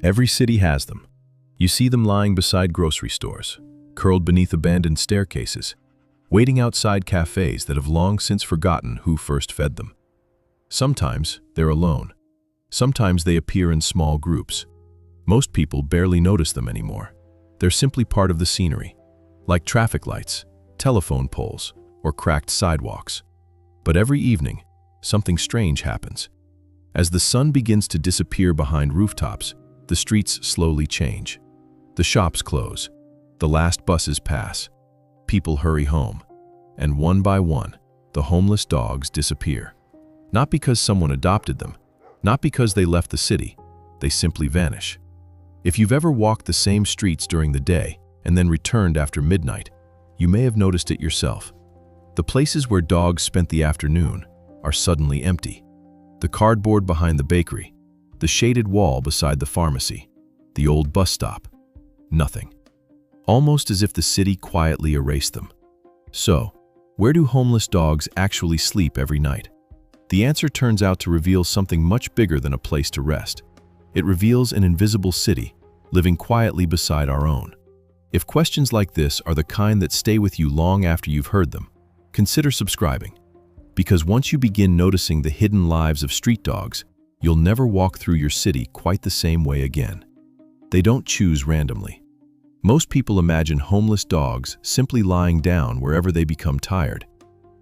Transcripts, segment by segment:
Every city has them. You see them lying beside grocery stores, curled beneath abandoned staircases, waiting outside cafes that have long since forgotten who first fed them. Sometimes they're alone. Sometimes they appear in small groups. Most people barely notice them anymore. They're simply part of the scenery, like traffic lights, telephone poles, or cracked sidewalks. But every evening, something strange happens. As the sun begins to disappear behind rooftops, the streets slowly change. The shops close. The last buses pass. People hurry home. And one by one, the homeless dogs disappear. Not because someone adopted them, not because they left the city, they simply vanish. If you've ever walked the same streets during the day and then returned after midnight, you may have noticed it yourself. The places where dogs spent the afternoon are suddenly empty. The cardboard behind the bakery, the shaded wall beside the pharmacy, the old bus stop. Nothing. Almost as if the city quietly erased them. So, where do homeless dogs actually sleep every night? The answer turns out to reveal something much bigger than a place to rest. It reveals an invisible city, living quietly beside our own. If questions like this are the kind that stay with you long after you've heard them, consider subscribing. Because once you begin noticing the hidden lives of street dogs, you'll never walk through your city quite the same way again. They don't choose randomly. Most people imagine homeless dogs simply lying down wherever they become tired.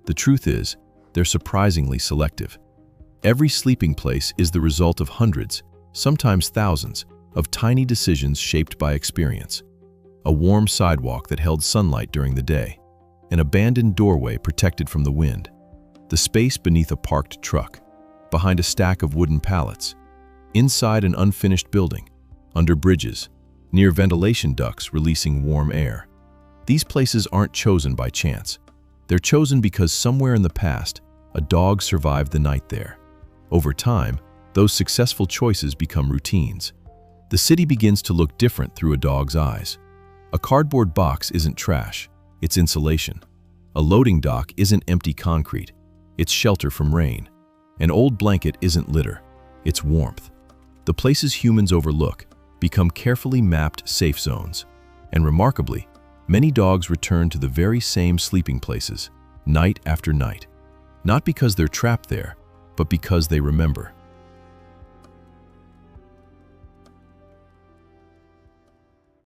The truth is, they're surprisingly selective. Every sleeping place is the result of hundreds, sometimes thousands, of tiny decisions shaped by experience. A warm sidewalk that held sunlight during the day, an abandoned doorway protected from the wind, the space beneath a parked truck, behind a stack of wooden pallets, inside an unfinished building, under bridges, near ventilation ducts releasing warm air. These places aren't chosen by chance. They're chosen because somewhere in the past, a dog survived the night there. Over time, those successful choices become routines. The city begins to look different through a dog's eyes. A cardboard box isn't trash, it's insulation. A loading dock isn't empty concrete, it's shelter from rain. An old blanket isn't litter, it's warmth. The places humans overlook become carefully mapped safe zones. And remarkably, many dogs return to the very same sleeping places, night after night. Not because they're trapped there, but because they remember.